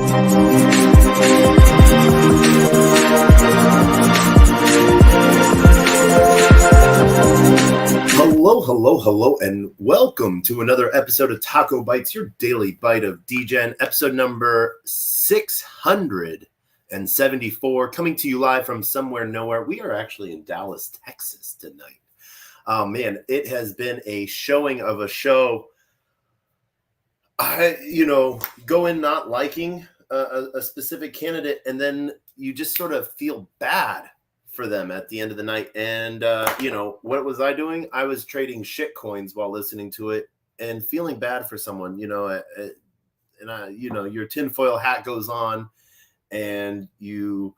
Hello, and welcome to another episode of TacoBytes, your Daily Bite of Degen, episode number 674, coming to you live from somewhere nowhere. We are actually in Dallas, Texas tonight. Oh man, it has been a showing of a show. Go in not liking a specific candidate, and then you just sort of feel bad for them at the end of the night. And what was I doing? I was trading shit coins while listening to it and feeling bad for someone. Your tinfoil hat goes on, and because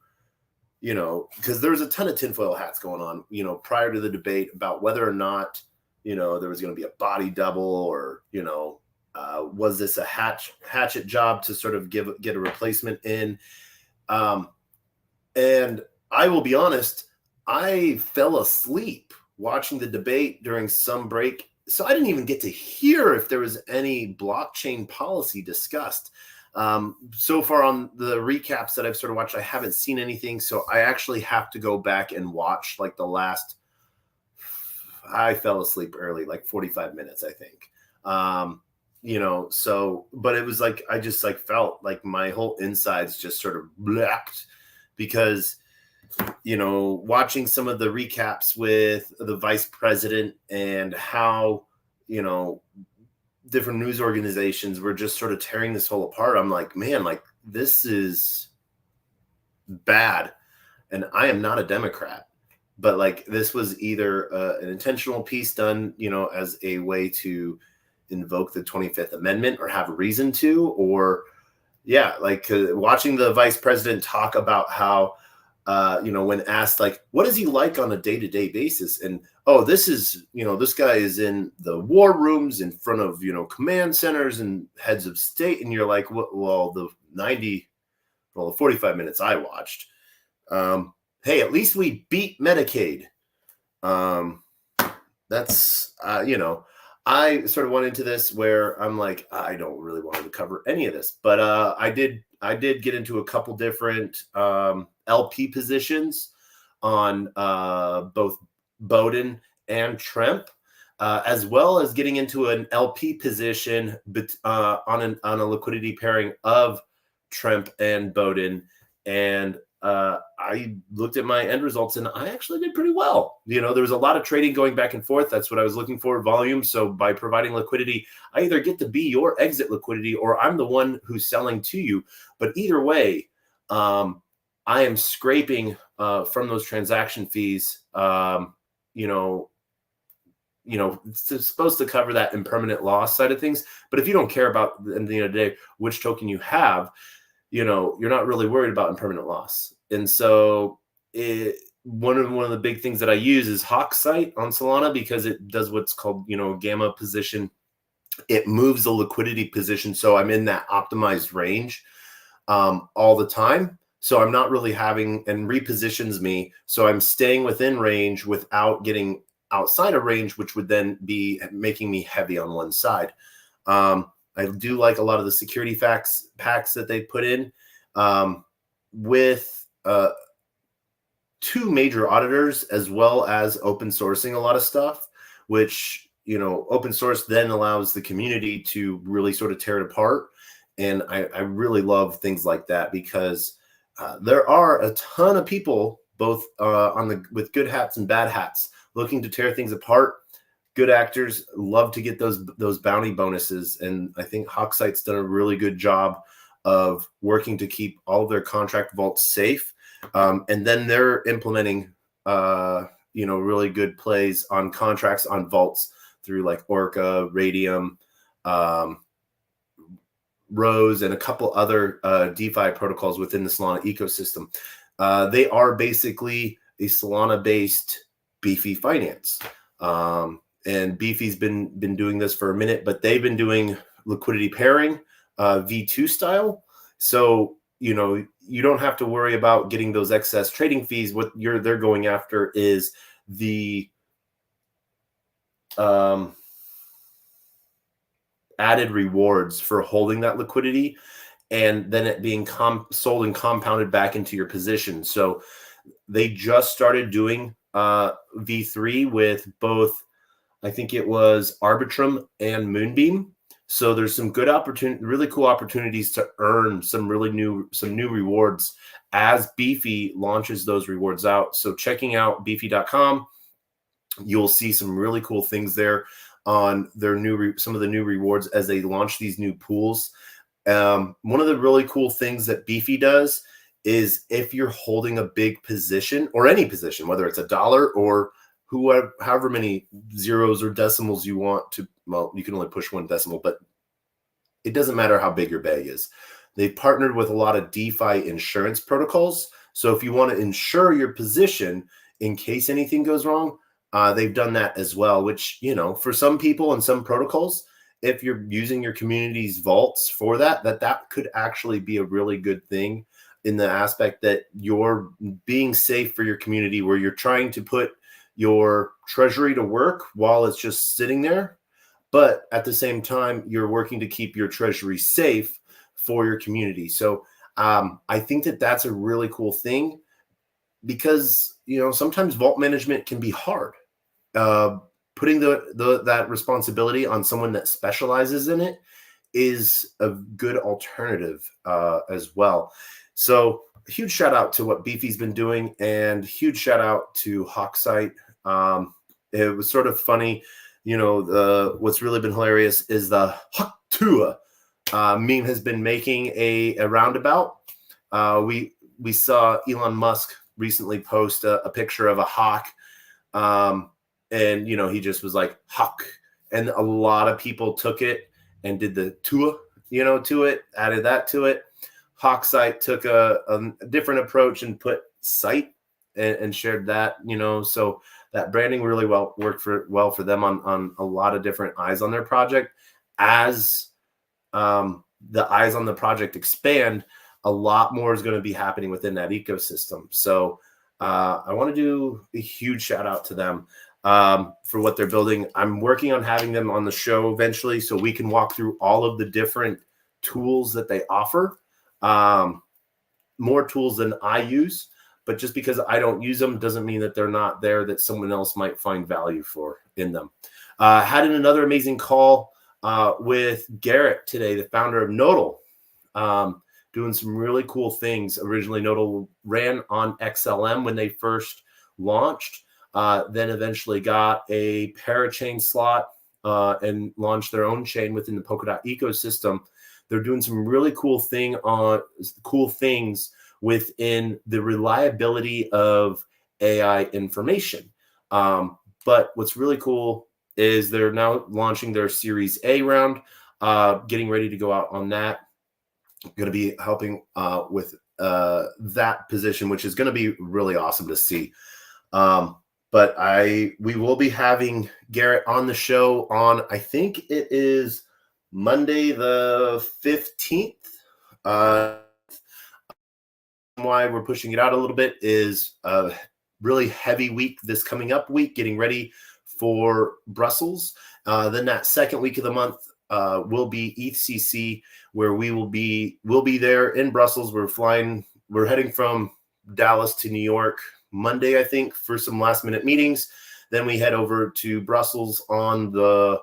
there's a ton of tinfoil hats going on, prior to the debate about whether or not there was going to be a body double, or was this a hatchet job to sort of get a replacement in. And I will be honest, I fell asleep watching the debate during some break, so I didn't even get to hear if there was any blockchain policy discussed. So far on the recaps that I've sort of watched, I haven't seen anything, so I actually have to go back and watch like the last. I fell asleep early, like 45 minutes, I think. But it was like I just felt like my whole insides just sort of blacked, because watching some of the recaps with the vice president and how different news organizations were just sort of tearing this whole apart, I'm like, man, like this is bad. And I am not a Democrat, but like this was either an intentional piece done as a way to invoke the 25th Amendment or have a reason to, or watching the vice president talk about how when asked, like, what is he like on a day-to-day basis? And, this guy is in the war rooms in front of, command centers and heads of state. And you're like, well, the 45 minutes I watched, hey, at least we beat Medicaid. That's, I sort of went into this where I'm like, I don't really want to cover any of this, but I did get into a couple different LP positions on both Bowden and Trump, as well as getting into an LP position on a liquidity pairing of Trump and Bowden. And I looked at my end results, and I actually did pretty well. There was a lot of trading going back and forth. That's what I was looking for, volume. So by providing liquidity, I either get to be your exit liquidity, or I'm the one who's selling to you. But either way, I am scraping from those transaction fees. It's supposed to cover that impermanent loss side of things. But if you don't care about, at the end of the day, which token you have, you're not really worried about impermanent loss. And so one of the big things that I use is Hawksite on Solana, because it does what's called, gamma position. It moves the liquidity position. So I'm in that optimized range all the time. So I'm not really having, and repositions me. So I'm staying within range without getting outside of range, which would then be making me heavy on one side. I do like a lot of the security packs that they put in with two major auditors, as well as open sourcing a lot of stuff, which, open source then allows the community to really sort of tear it apart. And I really love things like that, because there are a ton of people, both with good hats and bad hats, looking to tear things apart. Good actors love to get those bounty bonuses, and I think Hawksite's done a really good job of working to keep all of their contract vaults safe, and then they're implementing really good plays on contracts on vaults through like Orca, Radium, Rose, and a couple other DeFi protocols within the Solana ecosystem. They are basically a Solana-based Beefy finance. And Beefy's been doing this for a minute, but they've been doing liquidity pairing, V2 style. So, you don't have to worry about getting those excess trading fees. What they're going after is the added rewards for holding that liquidity. and then it being sold and compounded back into your position. So they just started doing V3 with both, I think it was Arbitrum and Moonbeam. So there's some good opportunity, really cool opportunities to earn some new rewards as Beefy launches those rewards out. So checking out beefy.com, you'll see some really cool things there on their some of the new rewards as they launch these new pools. One of the really cool things that Beefy does is if you're holding a big position or any position, whether it's $1 or however many zeros or decimals you want to, well, you can only push one decimal, but it doesn't matter how big your bag is. They've partnered with a lot of DeFi insurance protocols. So if you want to insure your position in case anything goes wrong, they've done that as well, which, for some people and some protocols, if you're using your community's vaults for that could actually be a really good thing in the aspect that you're being safe for your community, where you're trying to put your treasury to work while it's just sitting there. But at the same time, you're working to keep your treasury safe for your community. So I think that that's a really cool thing, because, sometimes vault management can be hard. Putting that responsibility on someone that specializes in it is a good alternative as well. So huge shout out to what Beefy's been doing, and huge shout out to Hawksite. It was sort of funny, what's really been hilarious is the Hawktua meme has been making a roundabout. We saw Elon Musk recently post a picture of a hawk, and he just was like hawk, and a lot of people took it and did the tua, to it, added that to it. Hawksite took a different approach and put site and shared that, so that branding really worked well for them on a lot of different eyes on their project. As the eyes on the project expand, a lot more is going to be happening within that ecosystem. So I want to do a huge shout out to them for what they're building. I'm working on having them on the show eventually, so we can walk through all of the different tools that they offer. More tools than I use, but just because I don't use them doesn't mean that they're not there, that someone else might find value in them. Had another amazing call with Garrett today, the founder of Nodal, doing some really cool things. Originally, Nodal ran on XLM when they first launched, then eventually got a parachain slot and launched their own chain within the Polkadot ecosystem. They're doing some really cool things within the reliability of AI information. But what's really cool is they're now launching their Series A round, getting ready to go out on that. Going to be helping with that position, which is going to be really awesome to see. But we will be having Garrett on the show on, I think it is Monday the 15th. Why we're pushing it out a little bit is a really heavy week this coming up week, getting ready for Brussels. Then that second week of the month will be ETHCC, where we'll be there in Brussels. We're heading from Dallas to New York Monday, I think, for some last minute meetings. Then we head over to Brussels on the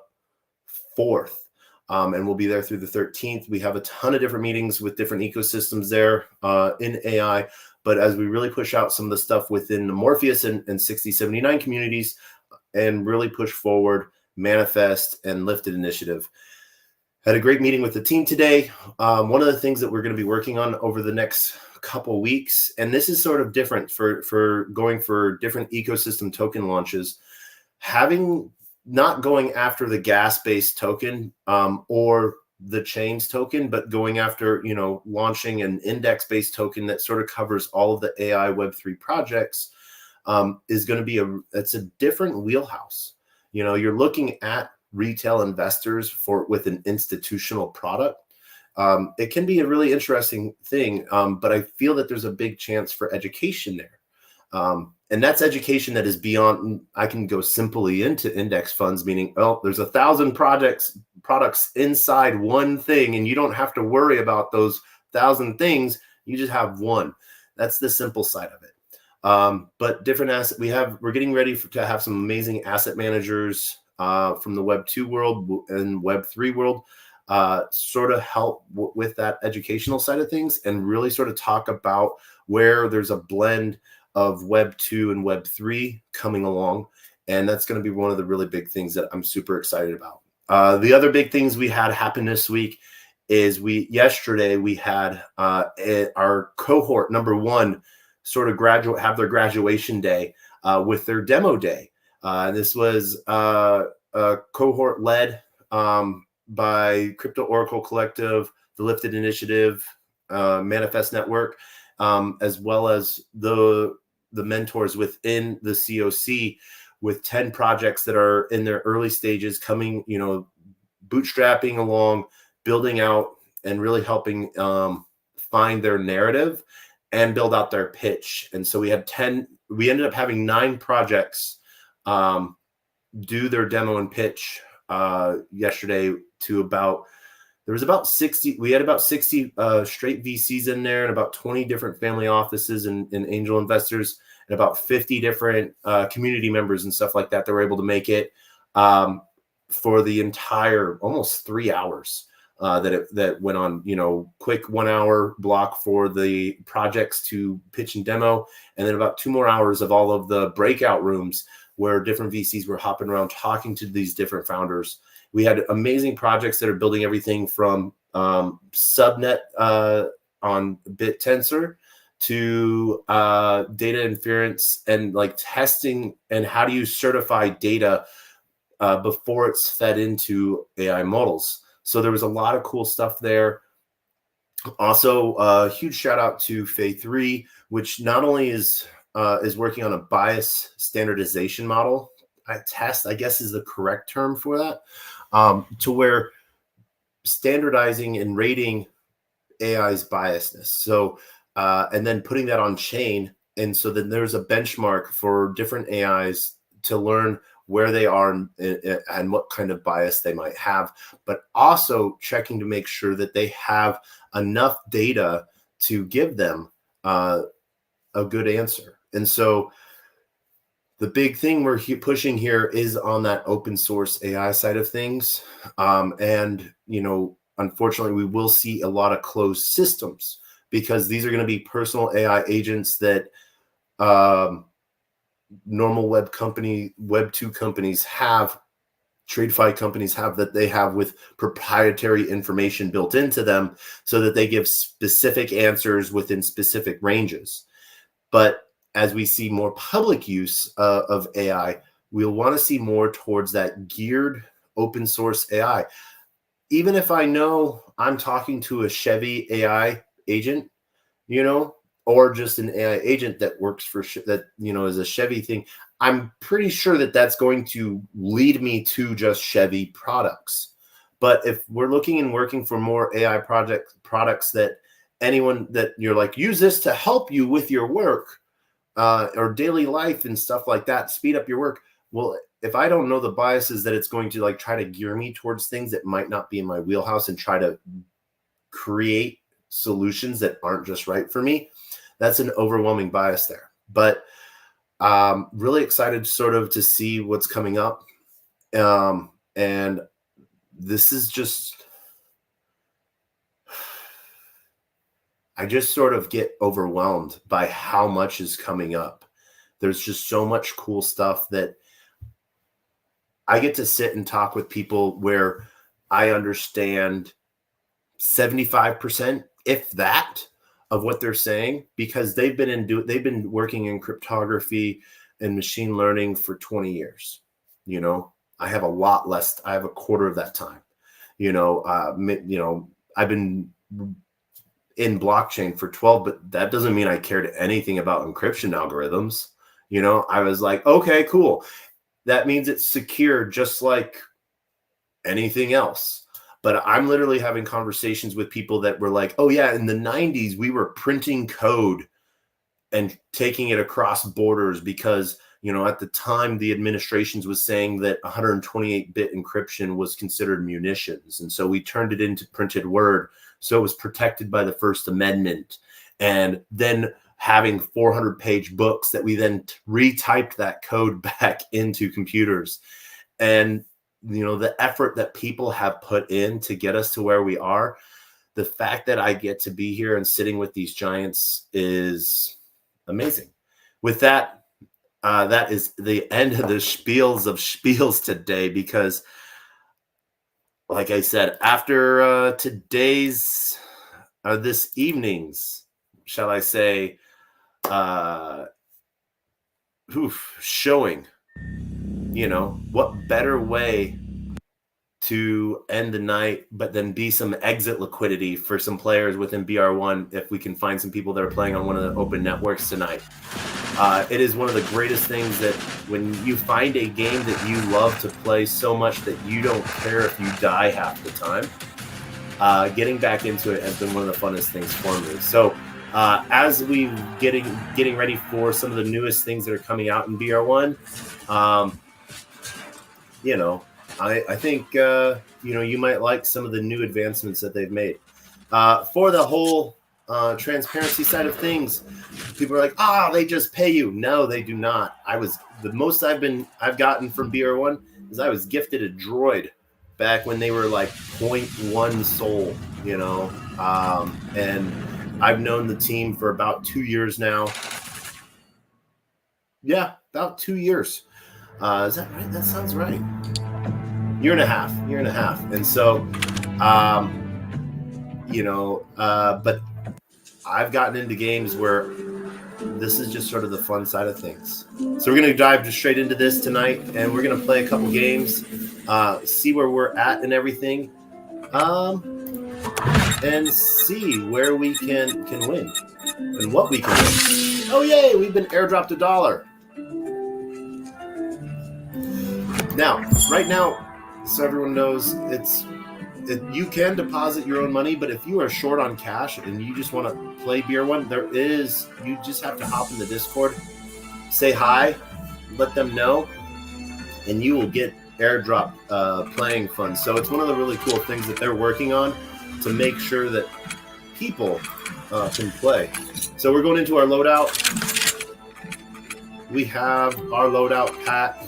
4th. And we'll be there through the 13th. We have a ton of different meetings with different ecosystems there in AI. But as we really push out some of the stuff within the Morpheus and 6079 communities and really push forward Manifest and Lifted Initiative. Had a great meeting with the team today. One of the things that we're going to be working on over the next couple weeks, and this is sort of different for going for different ecosystem token launches, not going after the gas-based token or the chains token, but going after, launching an index-based token that sort of covers all of the AI Web3 projects is going to be it's a different wheelhouse. You're looking at retail investors with an institutional product. It can be a really interesting thing, but I feel that there's a big chance for education there. And that's education that is beyond, I can go simply into index funds, meaning, there's 1,000 products inside one thing, and you don't have to worry about those 100,000 things, you just have one. That's the simple side of it. But different asset, we're getting ready to have some amazing asset managers from the Web 2 world and Web 3 world sort of help with that educational side of things, and really sort of talk about where there's a blend of Web 2 and Web 3 coming along. And that's going to be one of the really big things that I'm super excited about. The other big things we had happen this week is yesterday we had our cohort number 1 sort of have their graduation day with their demo day. This was a cohort led by Crypto Oracle Collective, the Lifted Initiative, Manifest Network, as well as the mentors within the COC, with 10 projects that are in their early stages, coming, bootstrapping along, building out, and really helping find their narrative and build out their pitch. And so we ended up having 9 projects do their demo and pitch yesterday to there was about 60, we had about 60 straight VCs in there, and about 20 different family offices and angel investors, and about 50 different community members and stuff like that were able to make it for the entire almost 3 hours that went on, quick 1 hour block for the projects to pitch and demo, and then about 2 more hours of all of the breakout rooms where different VCs were hopping around talking to these different founders. We had amazing projects that are building everything from subnet on BitTensor to data inference and like testing, and how do you certify data before it's fed into AI models. So there was a lot of cool stuff there. Also, a huge shout out to Fay3, which not only is working on a bias standardization model. I guess is the correct term for that, to where standardizing and rating AI's biasness. So, and then putting that on chain. And so then there's a benchmark for different AIs to learn where they are and what kind of bias they might have, but also checking to make sure that they have enough data to give them a good answer. And so the big thing we're pushing here is on that open source AI side of things. And, unfortunately, we will see a lot of closed systems, because these are going to be personal AI agents that normal Web 2 companies have, TradeFi companies have, that they have with proprietary information built into them so that they give specific answers within specific ranges. But as we see more public use of AI, we'll want to see more towards that geared open source AI. Even if I know I'm talking to a Chevy AI agent, or just an AI agent that works for that, is a Chevy thing, I'm pretty sure that that's going to lead me to just Chevy products. But if we're looking and working for more AI products that anyone that you're like, use this to help you with your work, or daily life and stuff like that, speed up your work. Well, if I don't know the biases that it's going to like try to gear me towards things that might not be in my wheelhouse and try to create solutions that aren't just right for me, that's an overwhelming bias there. But really excited sort of to see what's coming up. And this is just, I just sort of get overwhelmed by how much is coming up. There's just so much cool stuff that I get to sit and talk with people where I understand 75%, if that, of what they're saying, because they've been working in cryptography and machine learning for 20 years. I have a lot less. I have a quarter of that time. I've been in blockchain for 12, but that doesn't mean I cared anything about encryption algorithms. I was like, okay, cool. That means it's secure just like anything else. But I'm literally having conversations with people that were like, oh yeah, in the 90s, we were printing code and taking it across borders because, At the time, the administrations was saying that 128-bit encryption was considered munitions. And so we turned it into printed word. So it was protected by the First Amendment. And then having 400-page books that we then retyped that code back into computers. And, the effort that people have put in to get us to where we are, the fact that I get to be here and sitting with these giants is amazing. With that, that is the end of the spiels of spiels today, because like I said, after today's this evening's, shall I say, showing, what better way to end the night, but then be some exit liquidity for some players within BR1 if we can find some people that are playing on one of the open networks tonight. It is one of the greatest things that when you find a game that you love to play so much that you don't care if you die half the time, getting back into it has been one of the funnest things for me. So as we getting ready for some of the newest things that are coming out in BR1, I think, you might like some of the new advancements that they've made. For the whole transparency side of things, people are like, they just pay you. No, they do not. The most I've gotten from BR1 is I was gifted a droid back when they were like 0.1 Sol, and I've known the team for about 2 years now. Yeah, about 2 years. Is that right? That sounds right. Year and a half. And so, but I've gotten into games where this is just sort of the fun side of things. So we're going to dive straight into this tonight, and we're going to play a couple games, see where we're at and everything, and see where we can win and what we can win. Oh, yay, we've been airdropped $1. Now, right now, so everyone knows, you can deposit your own money, but if you are short on cash and you just want to play BR1, you just have to hop in the Discord, say hi, let them know, and you will get airdrop playing funds. So it's one of the really cool things that they're working on to make sure that people can play. So we're going into our loadout. We have our loadout pack.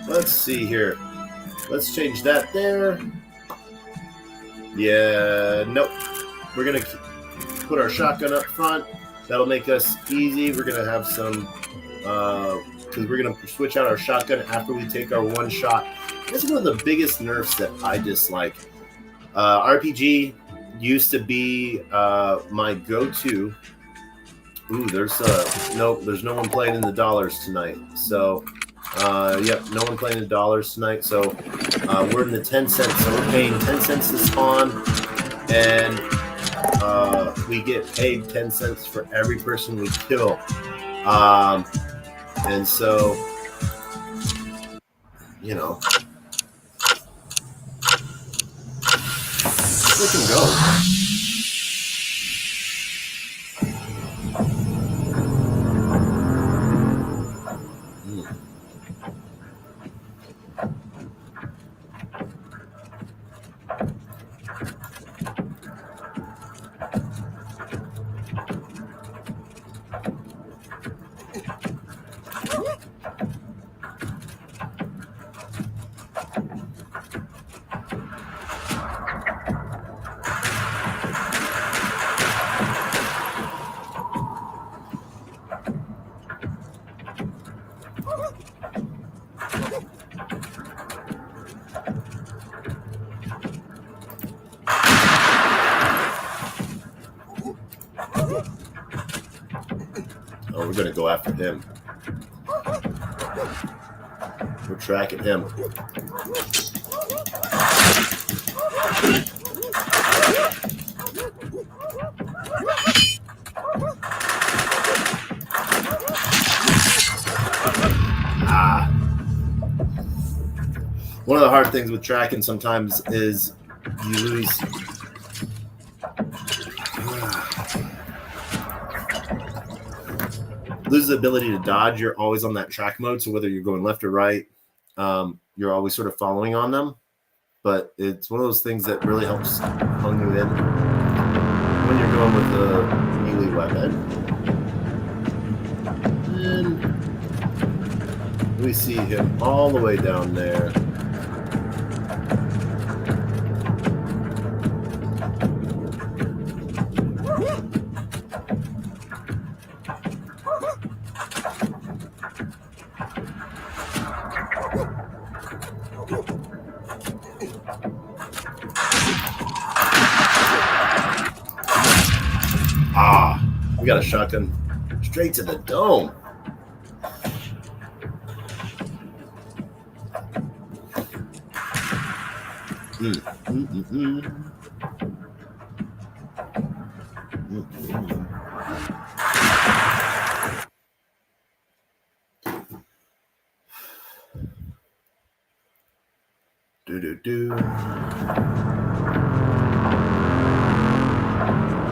Let's see here. Let's change that there. Yeah, nope. We're going to put our shotgun up front. That'll make us easy. We're going to have some, because we're going to switch out our shotgun after we take our one shot. This is one of the biggest nerfs that I dislike. RPG used to be my go-to. Ooh, there's no one playing in the dollars tonight. So, yep, no one playing in dollars tonight. So, we're in the 10 cents. So we're paying 10 cents to spawn, and we get paid 10 cents for every person we kill. And so, we can go. Oh, we're going to go after him. We're tracking him. One of the hard things with tracking sometimes is you lose. loses the ability to dodge. You're always on that track mode. So whether you're going left or right, you're always sort of following on them. But it's one of those things that really helps hone you in when you're going with the melee weapon. And we see him all the way down there. We got a shotgun straight to the dome.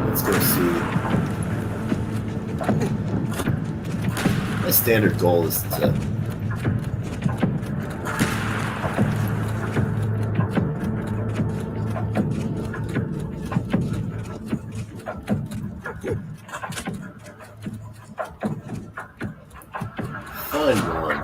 Let's go see. My standard goal is to find one.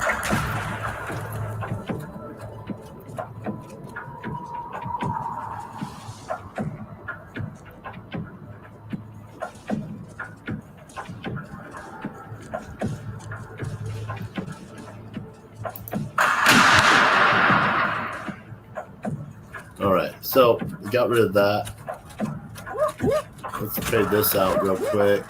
All right, so we got rid of that. Let's trade this out real quick.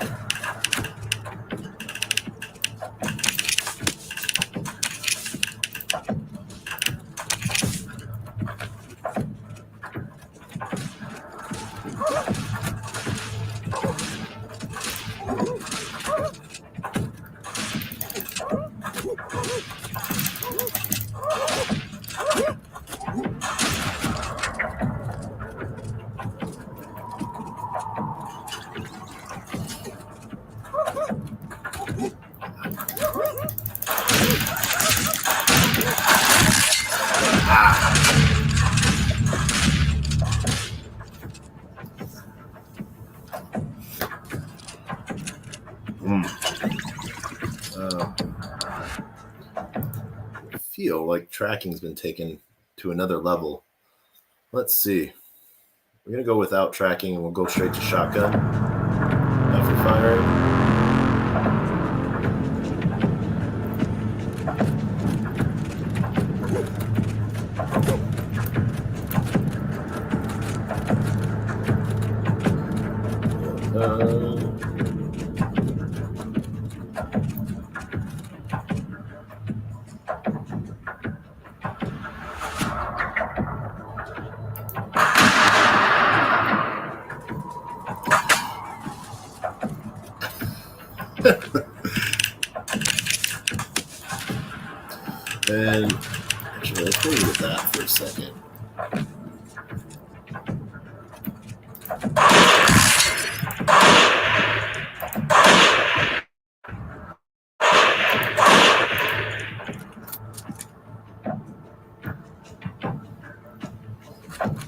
Feel like tracking's been taken to another level. Let's see. We're gonna go without tracking and we'll go straight to shotgun after firing. And actually, let's go with that for a second.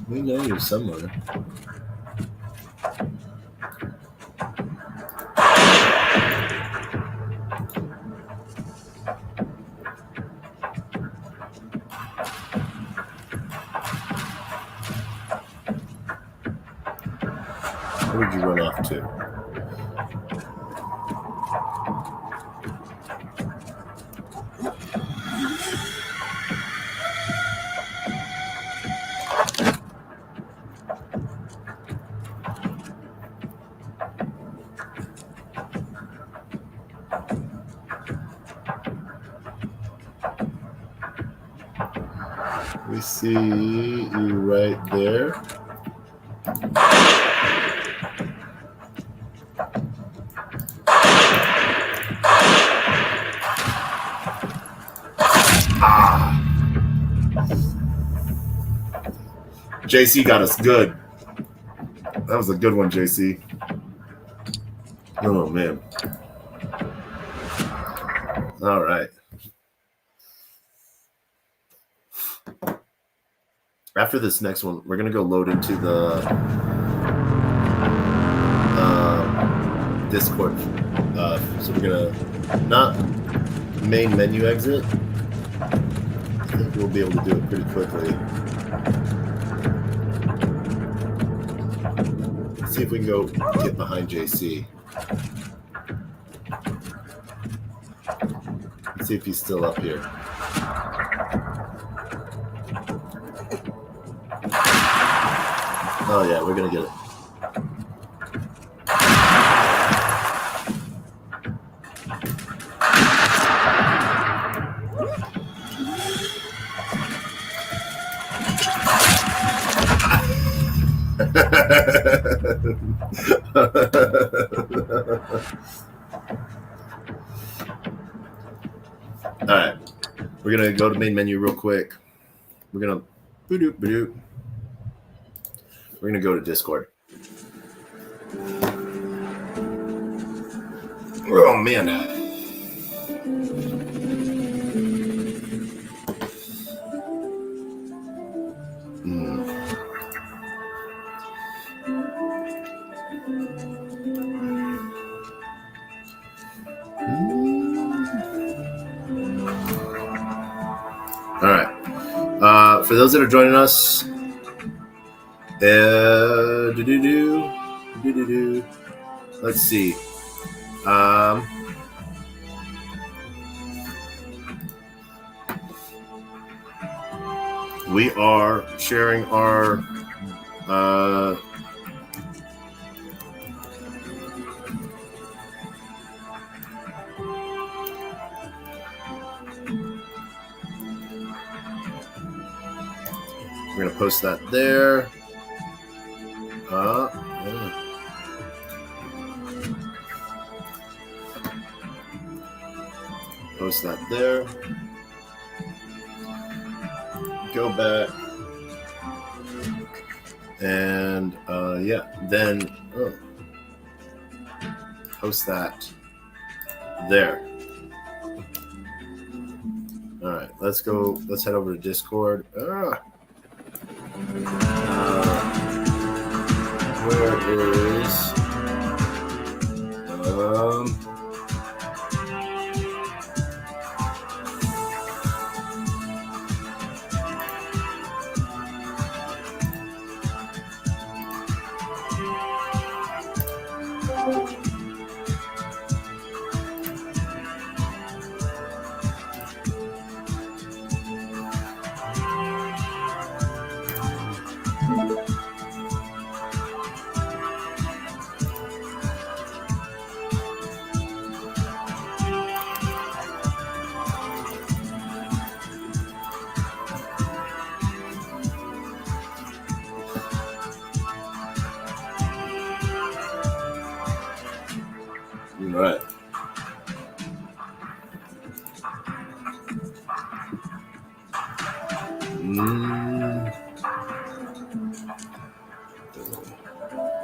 We know you're somewhere. Where did you run off to? We see you right there. JC got us good. That was a good one, JC. Oh, man. All right. After this next one, we're going to go load into the Discord. So we're going to not main menu exit. I think we'll be able to do it pretty quickly. Let's see if we can go get behind JC. Let's see if he's still up here. Oh yeah, we're gonna get it. All right, we're gonna go to main menu real quick. We're gonna We're gonna go to Discord. Oh man. All right. For those that are joining us, let's see. We are sharing our we're going to post that there. Yeah. Post that there. Go back. And yeah, then post that there. All right, let's go. Let's head over to Discord. Where is right.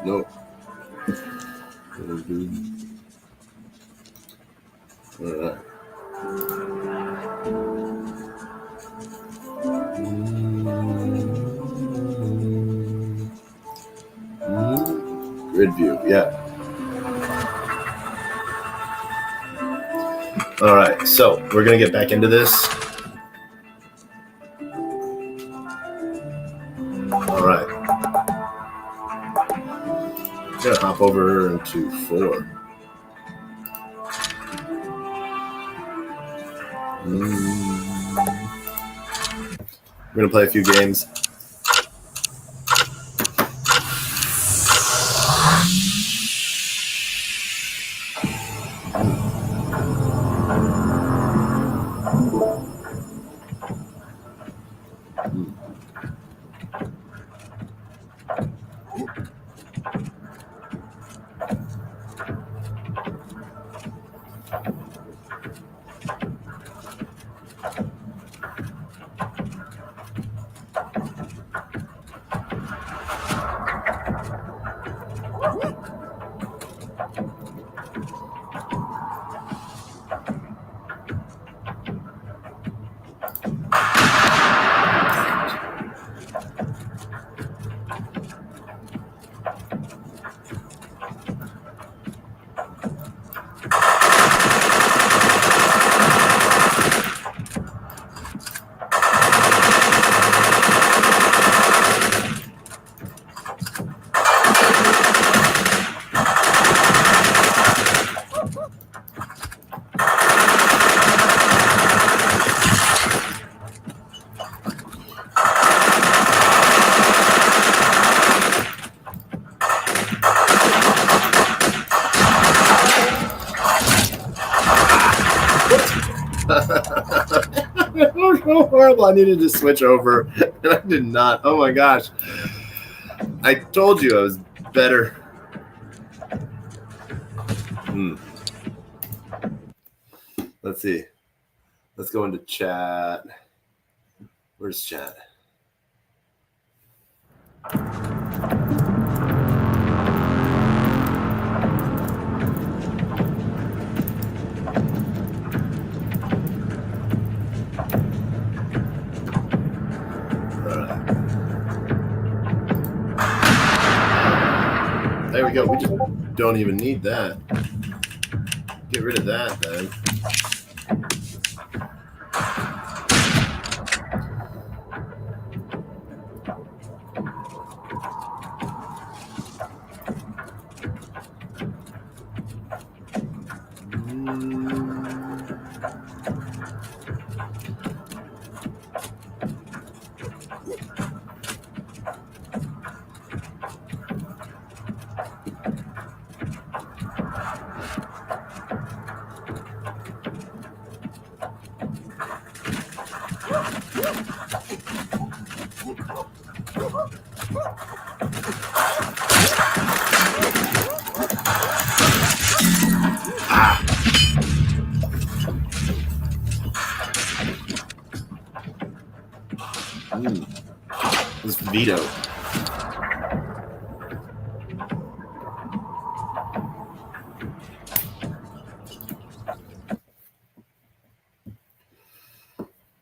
Nope. All right. Grid view, yeah. All right, so we're gonna get back into this. All right. I'm gonna hop over into 4. We're gonna play a few games. so horrible. I needed to switch over, and I did not. Oh my gosh. I told you I was better. Let's see. Let's go into chat. Where's chat? There we go. We just don't even need that. Get rid of that then. This veto.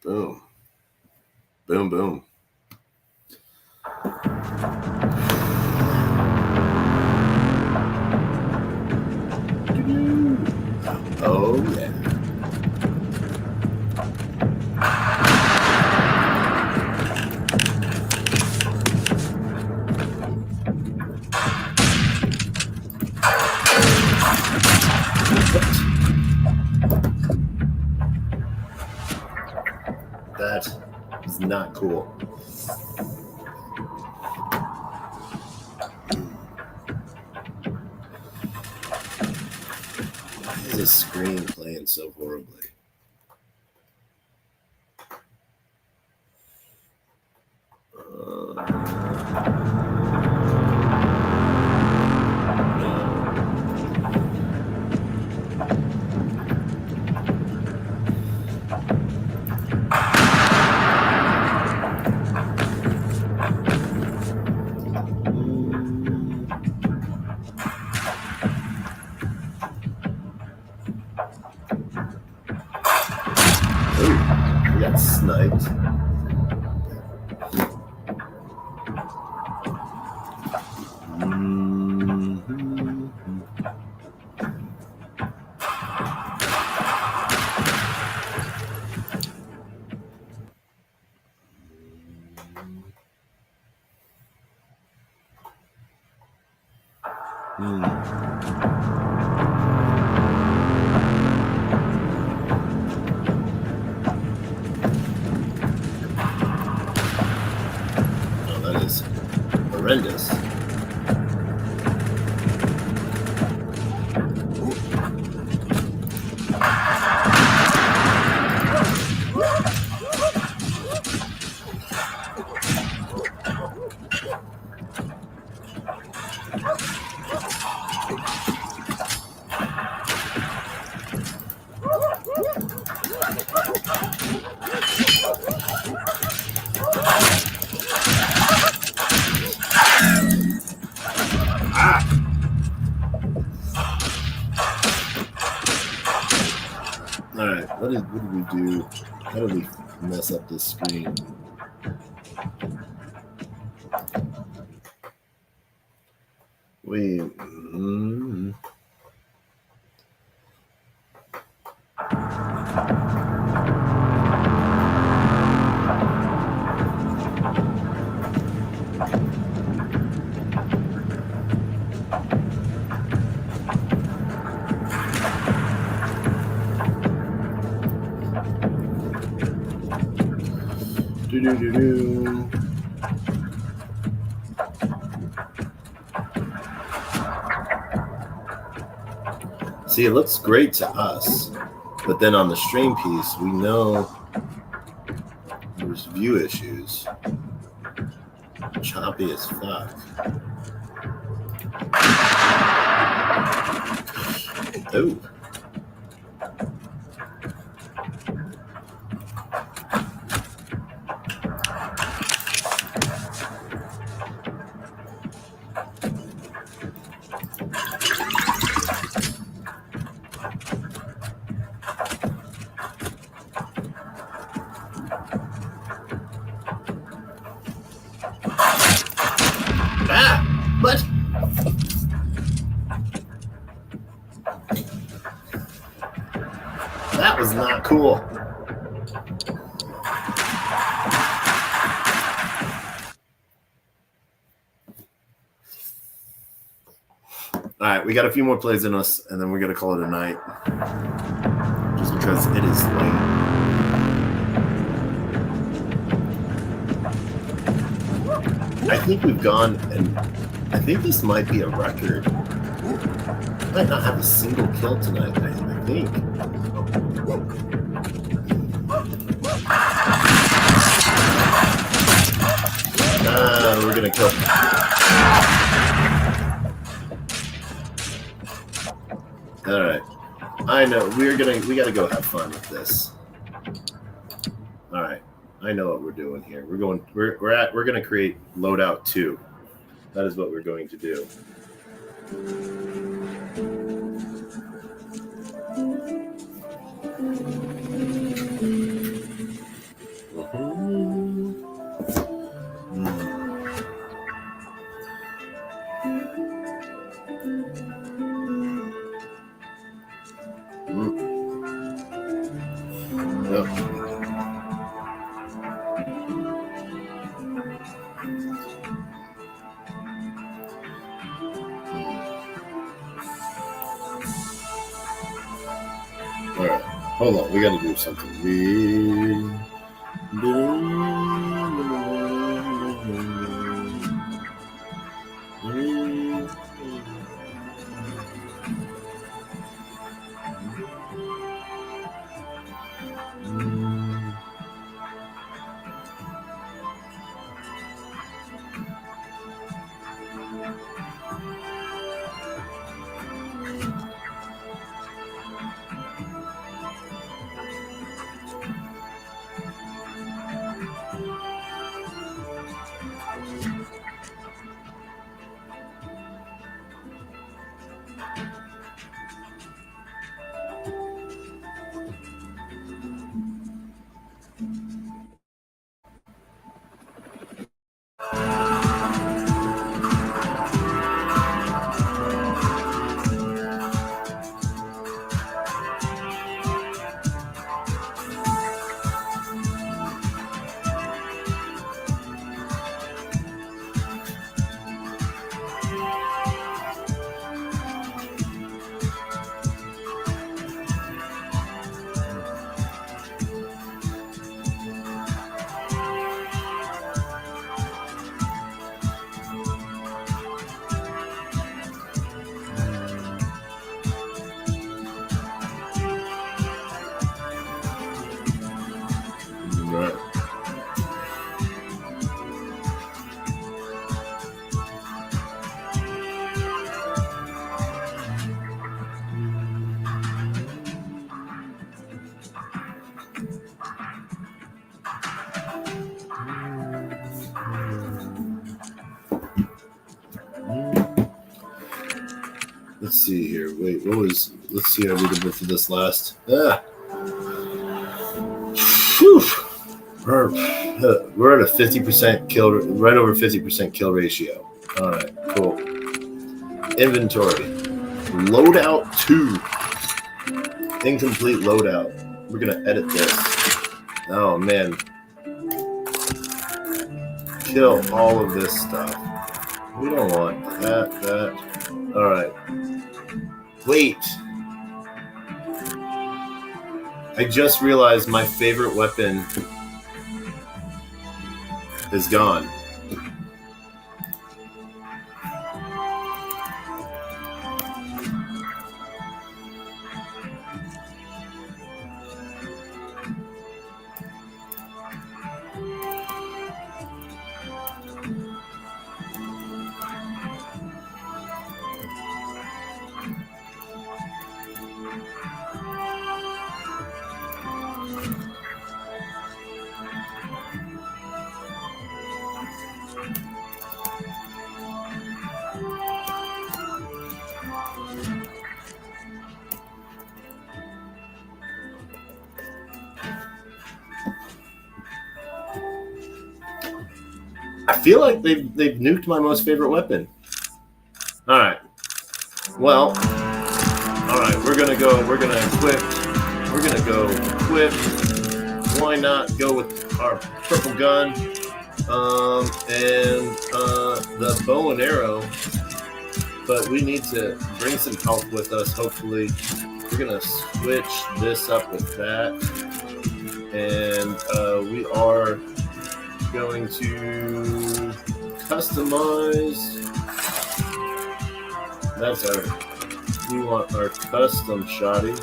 Boom. Boom, boom. Oh, yeah. That is not cool. Why is this screen playing so horribly? We got sniped. Oh, that is horrendous. All right, what did we do? How did we mess up this screen? See, it looks great to us, but then on the stream piece, we know few issues. Choppy as fuck. Oh. What? That was not cool. All right, we got a few more plays in us, and then we're going to call it a night. Just because it is late. I think we've gone, and I think this might be a record. Might not have a single kill tonight, I think. We're gonna kill. All right, I know we gotta go have fun with this. All right, I know what we're doing here. We're gonna create loadout 2. That is what we're going to do. All right, hold on. We got to do something. Right. Let's see here. Wait, let's see how we did for this last. Whew. We're at a 50% kill, right over 50% kill ratio. All right, cool. Inventory. Loadout 2. Incomplete loadout. We're going to edit this. Oh, man. Kill all of this stuff. We don't want that. All right. Wait. I just realized my favorite weapon is gone. I feel like they've nuked my most favorite weapon. All right. Well, all right. We're gonna go equip. We're gonna go equip. Why not go with our purple gun and the bow and arrow? But we need to bring some health with us. Hopefully, we're gonna switch this up with that, and we are going to customize. That's we want our custom shoddy.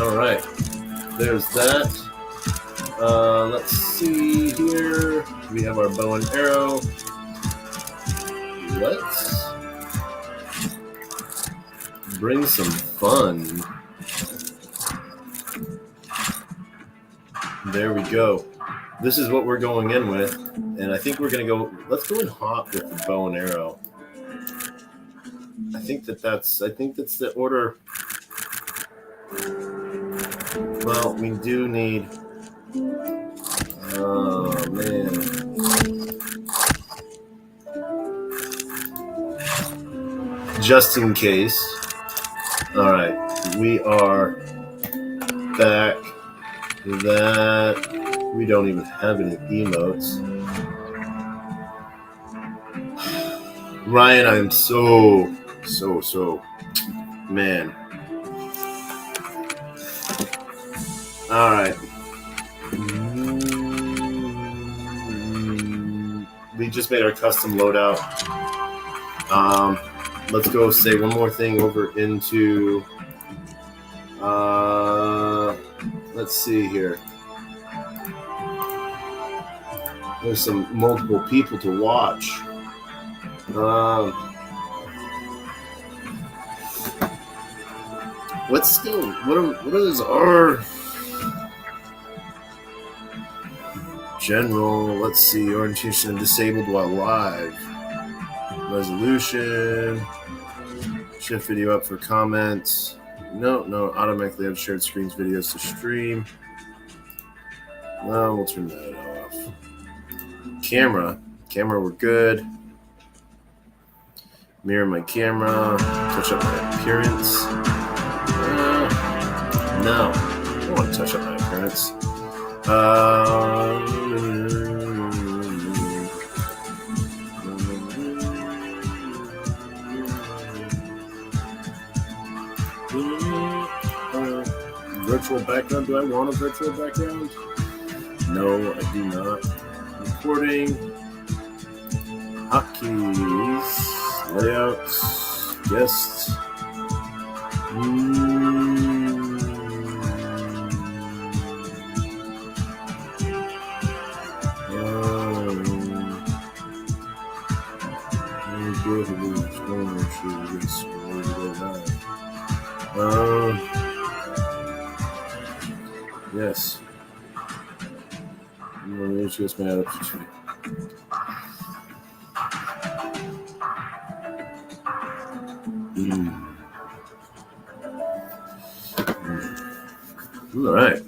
All right, there's that. Let's see here. We have our bow and arrow. Let's bring some fun. There we go. This is what we're going in with, and I think we're gonna go. Let's go and hop with the bow and arrow. I think that's the order. Well, we do need. Oh man. Just in case. All right, we are back. That we don't even have any emotes. Ryan, I am so man. All right. We just made our custom loadout. Let's go say one more thing over into. Let's see here. There's some multiple people to watch. What's still? What is our general? Let's see. Orientation disabled while live. Resolution. Shift video up for comments. No, automatically have shared screens videos to stream. No, we'll turn that off. Camera, we're good. Mirror my camera. Touch up my appearance. No, I don't want to touch up my appearance. Virtual background. Do I want a virtual background? No, I do not. Recording. Hotkeys. Layouts. Guests. Yes. Just made up to All right.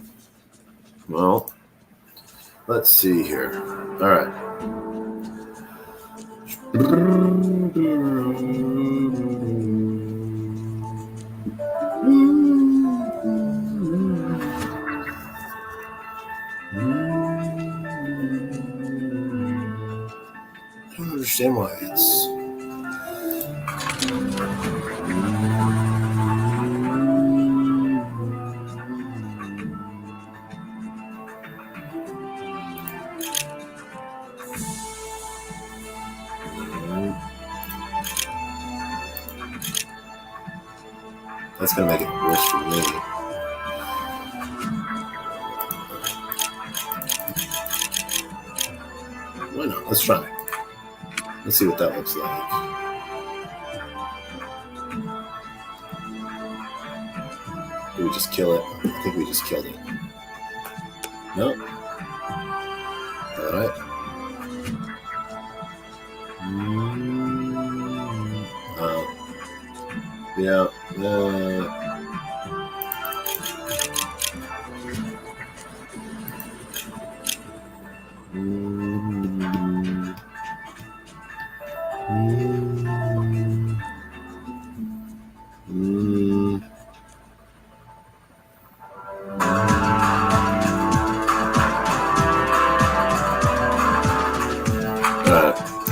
Well, let's see here. All right. I don't understand why it's. That's gonna make it worse for me. Why not? Let's try. Let's see what that looks like. Did we just kill it? I think we just killed it. No. All right. Yeah.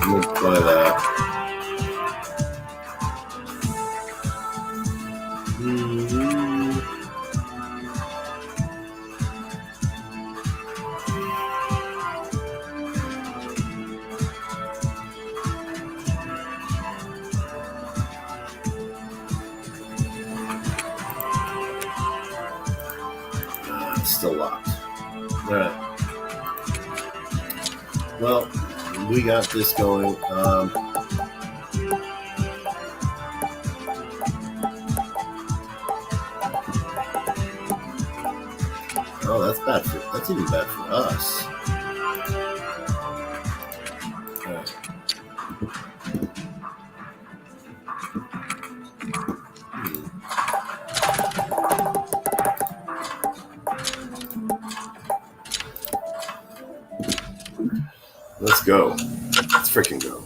We'll play that. Still locked. All right. Well, we got this going. Oh, that's bad that's even bad for us. All right. Let's go. Let's freaking go.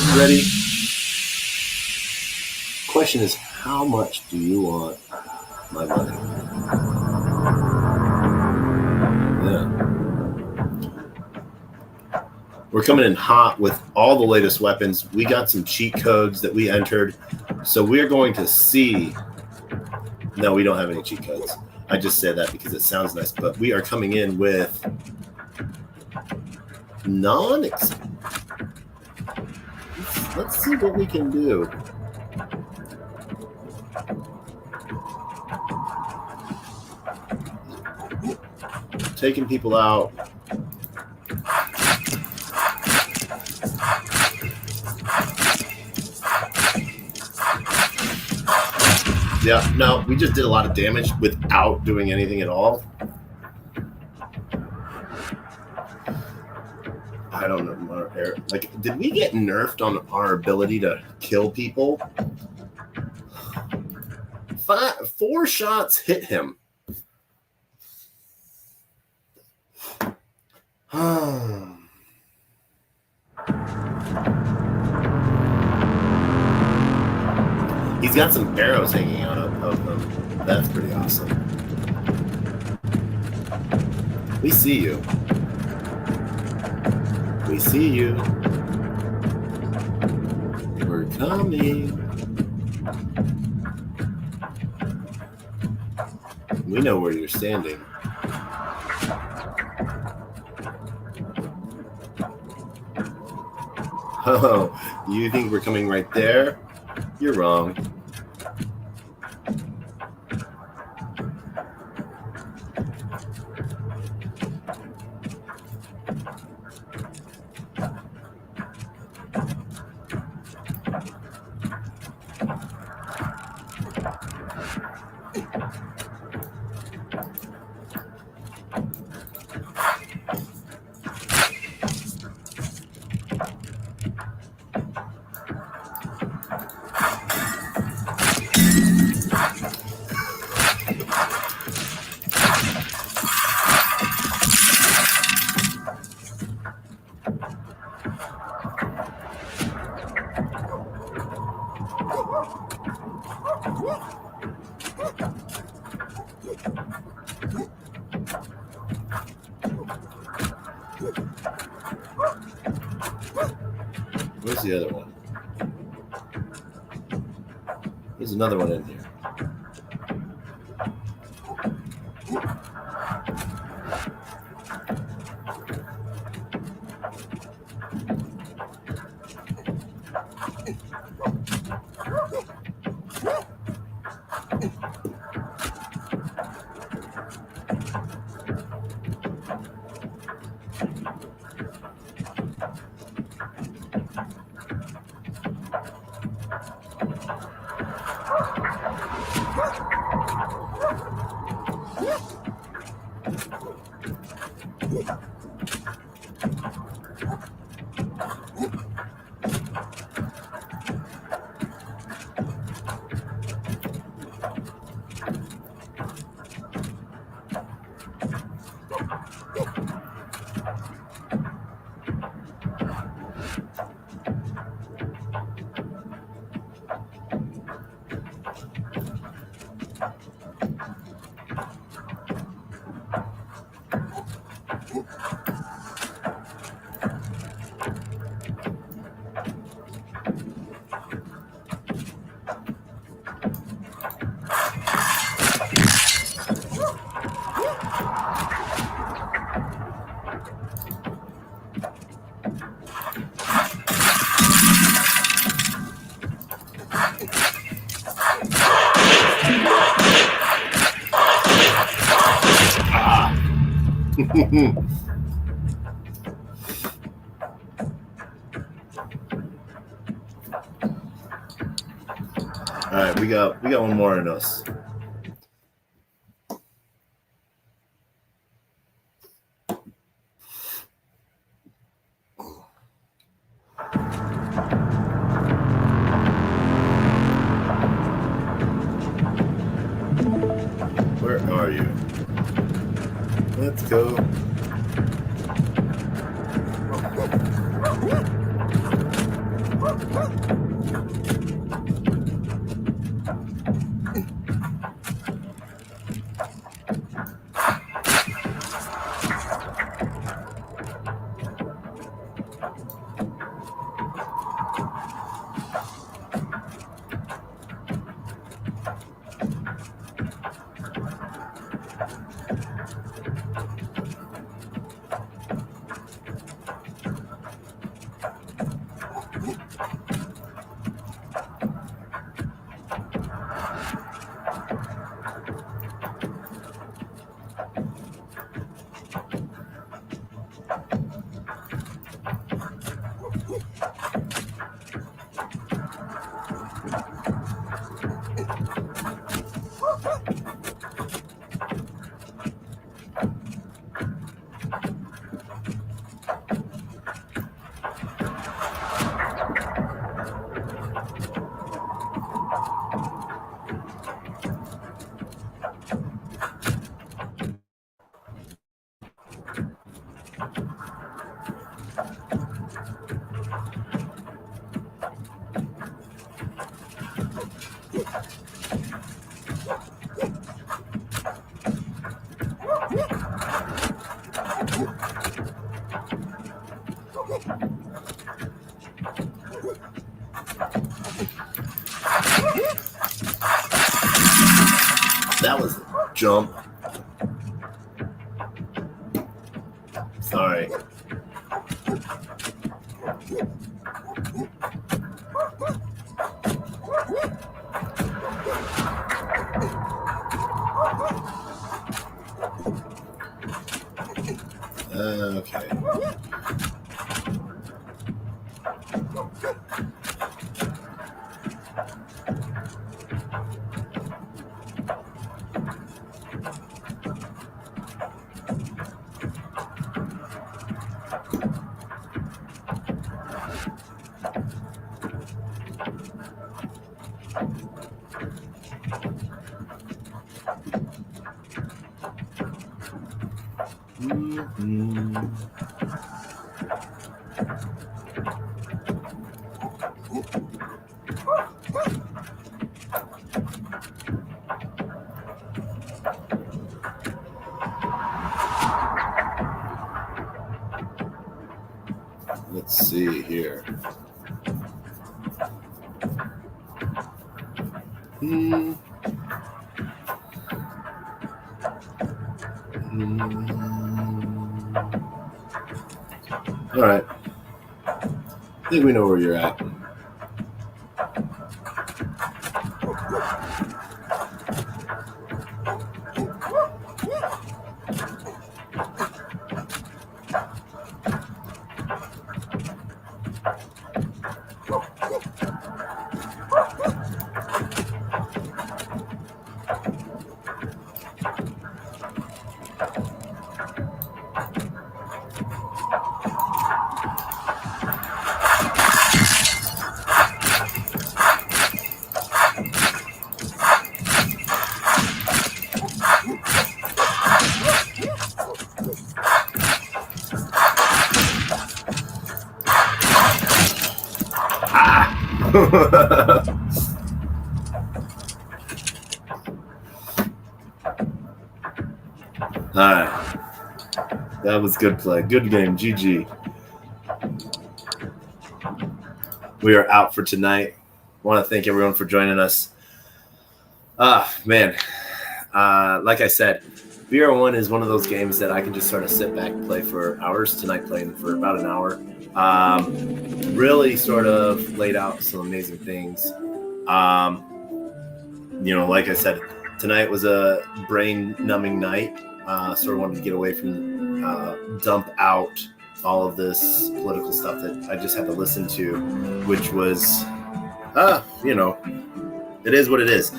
You ready? Question is, how much do you want my money? Yeah. We're coming in hot with all the latest weapons. We got some cheat codes that we entered. So we're going to see. No, we don't have any cheat codes. I just said that because it sounds nice, but we are coming in with Let's see what we can do. Taking people out. Yeah, no, we just did a lot of damage without doing anything at all. I don't know. Like, did we get nerfed on our ability to kill people? 4 shots hit him. He's got some arrows hanging out of him. That's pretty awesome. We see you. We see you. We're coming. We know where you're standing. Oh, you think we're coming right there? You're wrong. Where's the other one? There's another one in here. All right, we got one more in us. Where are you? Let's go. That was a jump. Sorry. Okay. Let's see here. All right. I think we know where you're at. All right. That was good play. Good game. GG. We are out for tonight. I want to thank everyone for joining us. Man, like I said, BR1 is one of those games that I can just sort of sit back and play for hours. Tonight, playing for about an hour. Really sort of laid out some amazing things. Like I said, tonight was a brain numbing night. Sort of wanted to get away from, dump out all of this political stuff that I just had to listen to, which was, it is what it is.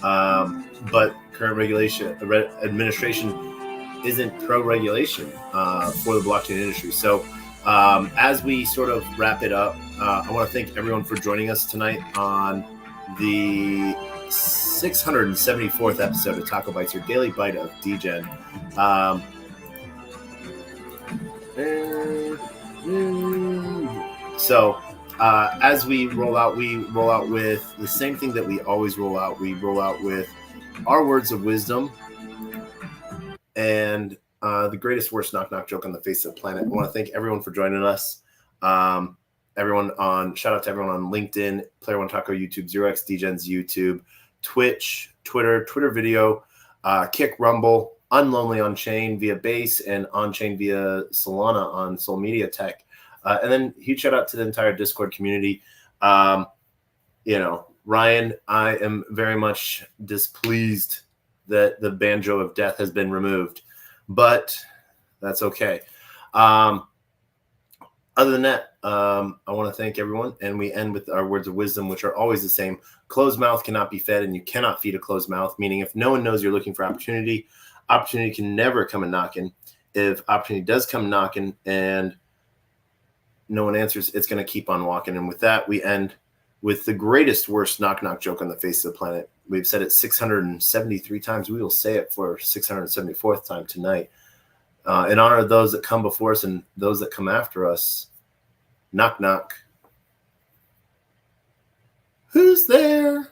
But current administration isn't pro-regulation for the blockchain industry. So as we sort of wrap it up, I want to thank everyone for joining us tonight on the 674th episode of TacoBytes, your daily bite of Degen. So as we roll out with the same thing that we always roll out. We roll out with our words of wisdom and the greatest, worst knock-knock joke on the face of the planet. I want to thank everyone for joining us. Shout out to everyone on LinkedIn, Player One Taco YouTube, 0xDegens YouTube, Twitch, Twitter video, Kick, Rumble, Unlonely on Chain via Base, and on Chain via Solana on Sol Media Tech. And then huge shout out to the entire Discord community. Ryan, I am very much displeased that the banjo of death has been removed, but that's okay. Other than that, I want to thank everyone, and we end with our words of wisdom, which are always the same. Closed mouth cannot be fed, and you cannot feed a closed mouth, meaning if no one knows you're looking for opportunity can never come a knocking. If opportunity does come knocking and no one answers, it's going to keep on walking. And with that, we end with the greatest, worst knock-knock joke on the face of the planet. We've said it 673 times. We will say it for 674th time tonight. In honor of those that come before us and those that come after us, knock, knock. Who's there?